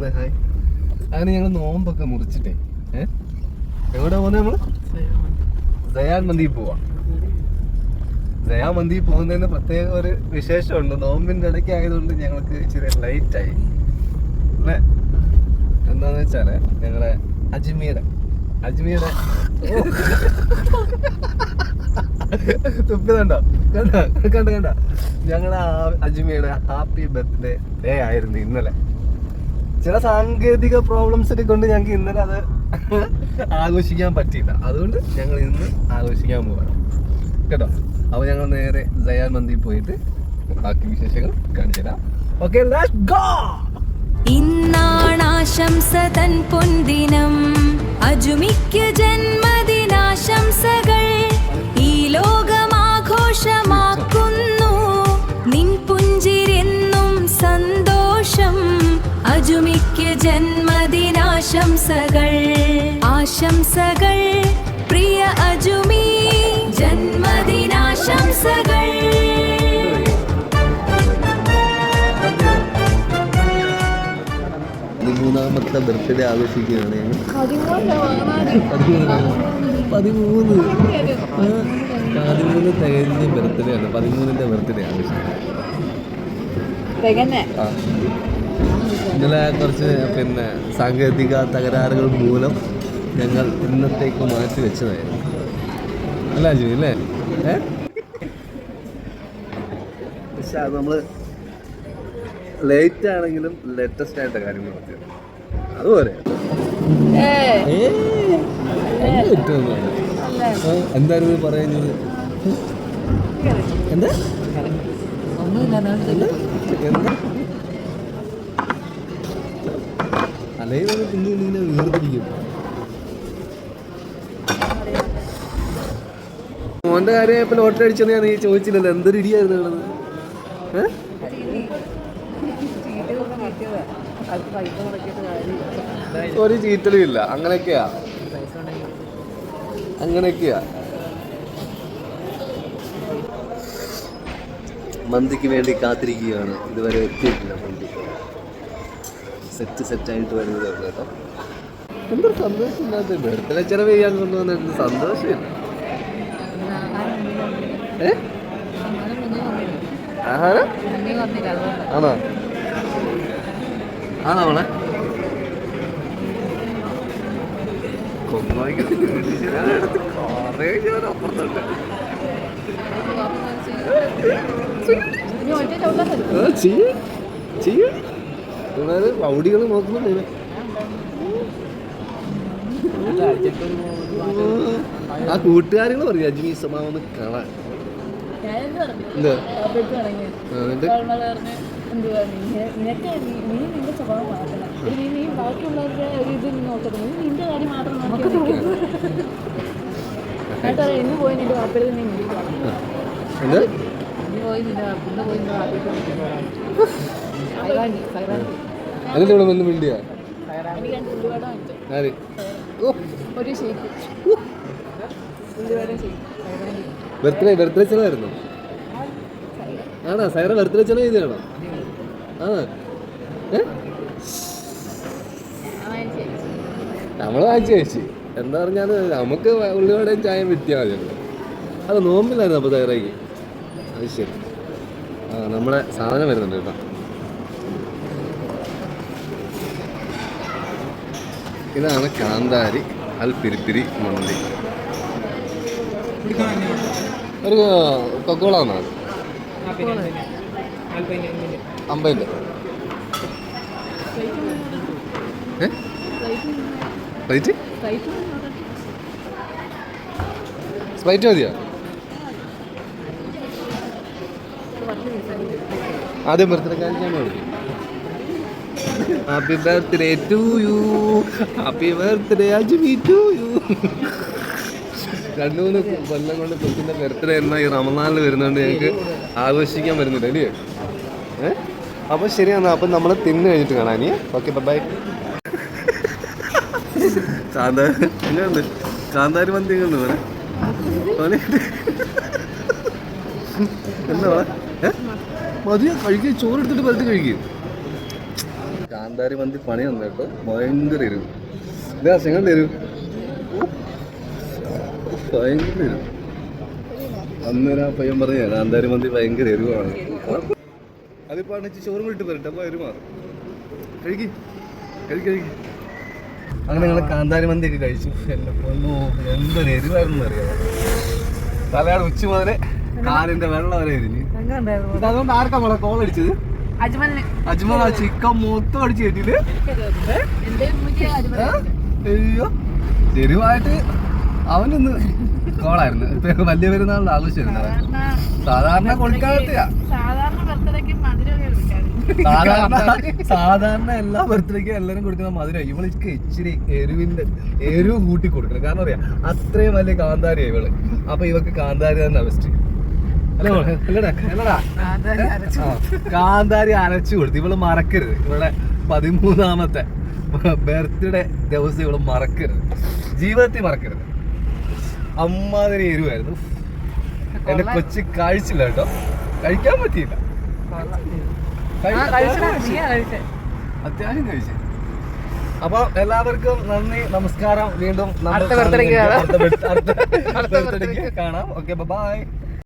പറഞ്ഞേ ഹായ്. അങ്ങനെ ഞങ്ങൾ നോമ്പൊക്കെ മുറിച്ചിട്ടേ എവിടെ പോകുന്നത് നമ്മള് സയാൻ മന്തി പോവാ. സയാൻ മന്തി പോകുന്നതിന് പ്രത്യേക ഒരു വിശേഷമുണ്ട്. നോമ്പിന്റെ ഇടയ്ക്ക് ആയതുകൊണ്ട് ഞങ്ങൾക്ക് ഇച്ചിരി ലൈറ്റ് ആയി അല്ലേ. എന്താന്ന് വെച്ചാല് ഞങ്ങളെ അജ്മീർ തുപ്പിതുണ്ടോ കണ്ട ഞങ്ങളുടെ അജ്മീയുടെ ഹാപ്പി ബർത്ത്ഡേ ഡേ ആയിരുന്നു ഇന്നലെ. ചില സാങ്കേതിക പ്രോബ്ലംസ് ഒക്കെ കൊണ്ട് ഞങ്ങൾക്ക് ഇന്നലെ അത് ആഘോഷിക്കാൻ പറ്റിയില്ല. അതുകൊണ്ട് ഞങ്ങൾ ഇന്ന് ആഘോഷിക്കാൻ പോവാണ് കേട്ടോ. അപ്പോൾ ഞങ്ങൾ നേരെ സയാൻ മന്തി പോയിട്ട് ബാക്കി വിശേഷങ്ങൾ കാണിച്ചു തരാം. Okay, let's go. ഇന്നാണാശംസ തൻ പൊൻദിനം, അജുമിക്ക് ജന്മദിനാശംസകൾ. ഈ ലോകമാഘോഷമാക്കുന്നു നിൻ പുഞ്ചിരെന്നും സന്തോഷം. അജുമിക്ക് ജന്മദിനാശംസകൾ, ആശംസകൾ പ്രിയ അജുമി, ജന്മദിനാശംസകൾ. 13ാമത്തെ ബർത്ത്ഡേ ആഘോഷിക്കുകയാണ് ഞങ്ങൾ. 13 തികഞ്ഞ ബർത്ത്ഡേ ആണ്. 13ന്റെ ബർത്ത്ഡേ ആഘോഷിക്കുന്നത്. ഇന്നലെ കുറച്ച് സാങ്കേതിക തകരാറുകൾ മൂലം ഞങ്ങൾ ഇന്നത്തേക്ക് മാറ്റി വെച്ചതായിരുന്നു അല്ല അജു അല്ലേ? പക്ഷെ അത് നമ്മൾ ലേറ്റ് ആണെങ്കിലും ലേറ്റസ്റ്റ് ആയിട്ട് കാര്യങ്ങൾ നോക്കുക. അതുപോലെ എന്തായിരുന്നു പറയുന്നത്? എന്താ അല്ലെങ്കിൽ പിന്നെ വേർതിരിക്കും. മോന്റെ കാര്യം ഇപ്പൊ ലോട്ടറി അടിച്ചെന്ന് ഞാൻ നീ ചോദിച്ചില്ലല്ലോ. എന്തൊരു ഇടിയായിരുന്നു ഉള്ളത്. ഒരു ചീറ്റലും ഇല്ല. അങ്ങനെയൊക്കെയാ. മന്തിക്ക് വേണ്ടി കാത്തിരിക്കുകയാണ്. ഇതുവരെ എത്തിയിട്ടില്ല മന്തി. സെറ്റായിട്ട് വരുന്നത് കേട്ടോ. എന്തൊരു സന്തോഷം ഇല്ലാത്ത ബർത്ത്ഡേ ചെലവ് ചെയ്യാൻ കൊണ്ടുവന്നിട്ട് സന്തോഷമില്ല. ആഹാരം ആണോ നമ്മളെ അപ്പുറത്തുണ്ട്. ഔടികൾ നോക്കുന്നുണ്ട്. ആ കൂട്ടുകാരികൾ പറയും അജ്മി സ്വഭാവം കാണാൻ. എന്നിട്ട് മിണ്ടിയാ ബർത്ത്ഡേ ചെലവായിരുന്നു. ആണോ സൈറ ബർത്ത്ഡേ ചെലവ് ചെയ്താണോ? ആ നമ്മള് വാങ്ങിച്ചു കഴിച്ചു. എന്താ പറഞ്ഞാൽ നമുക്ക് ഉള്ളിവടയും ചായയും വിറ്റിയാൽ മതിയല്ലോ. അത് നോമ്പില്ലായിരുന്നു അപ്പോൾ സൈറയ്ക്ക്. അത് ശരി. ആ നമ്മളെ സാധനം വരുന്നുണ്ട് കേട്ടോ. ഇതാണ് കാന്താരി അൽ പിരിപ്പിരി മന്തി. ഒരു കൊക്കോള വന്നാൽ 50. റേറ്റ് സ്പ്രൈറ്റ് മതിയോ? ആദ്യം ബർത്ത്ഡേ കാണിക്കാൻ മതി. Happy birthday to you, happy birthday Ajmi to you. 2-3 കൊല്ലം കൊണ്ട് കൊച്ചിൻ്റെ ബർത്ത്ഡേ എന്നാൽ ഈ റമദാനിൽ വരുന്നതുകൊണ്ട് ഞങ്ങൾക്ക് ആഘോഷിക്കാൻ വരുന്നില്ല അല്ലേ? അപ്പോൾ ശരിയാണ്. അപ്പം നമ്മൾ തിന്ന് കഴിഞ്ഞിട്ട് കാണാൻ. Okay bye. കാന്താരി മന്തി എങ്ങനെ പറയാ? എന്താ മതിയാ കഴിക്കുക. ചോറെടുത്തിട്ട് പരത്തി കഴിക്കും. കാന്താരി മന്തി പണി വന്നു കേട്ടോ, ഭയങ്കര എരിവ്. ഇതാ ചെങ്ങണ്ട് എരിവ്, ഭയങ്കര എരിവ്. അന്നേരം പയ്യൻ പറഞ്ഞ കാന്താരി മന്തി ഭയങ്കര എരിവാണ്. അതിപ്പോ അണിച്ച് ചോറും വിട്ട് വരട്ടെ, അപ്പൊ എരിവ് മാറും. കഴിക്ക് കഴിക്ക് കഴിക്ക്. അങ്ങനെ ഞങ്ങൾ കാന്താരി മന്തി ഒക്കെ കഴിച്ചു. എന്നെ പൊന്നോ, എന്തൊരു എരിവായിരുന്നു അറിയാം. തലയുടെ ഉച്ച മുതലേ കാലിന്റെ വെള്ളം വരെ എരിഞ്ഞ്. അതുകൊണ്ട് ആർക്കാ മോളെ കോൾ അടിച്ചത്? അജ്മൽ ആ ചിക്കൻ മൊത്തം അടിച്ച് കയറ്റിട്ട്. അയ്യോ, എരിവായിട്ട് അവനൊന്ന് കോളായിരുന്നു. ഇപ്പൊ വലിയ പെരുന്നാളിന്റെ ആഘോഷമായിരുന്നു. സാധാരണ കൊടുക്കാത്ത സാധാരണ എല്ലാ ബർത്ത്ഡേക്കും എല്ലാരും കൊടുക്കുന്ന മധുരം ഇവൾക്ക് ഇച്ചിരി എരിവ് കൂട്ടി കൊടുക്കണം. കാരണം അറിയാം, അത്രയും വലിയ കാന്താരിയാ ഇവള്. അപ്പൊ ഇവക്ക് കാന്താരി തന്നെ ബെസ്റ്റ് അല്ലേ മോളെ? അല്ലടാ, കാന്താരി അരച്ചു കൊടുത്തു. ഇവള് മറക്കരുത്, ഇവളുടെ 13ാമത്തെ ബർത്ത്ഡേ ദിവസം ഇവള് മറക്കരുത്, ജീവിതത്തിൽ മറക്കരുത്. അമ്മാതിരി എരിവായിരുന്നു. എന്റെ കൊച്ചു കഴിച്ചില്ല കേട്ടോ, കഴിക്കാൻ പറ്റിയില്ല. അത്യാവശ്യം കഴിച്ചു. അപ്പൊ എല്ലാവർക്കും നന്ദി, നമസ്കാരം. വീണ്ടും അടുത്ത ബർത്ത്ഡേക്ക് കാണാം. Okay, by.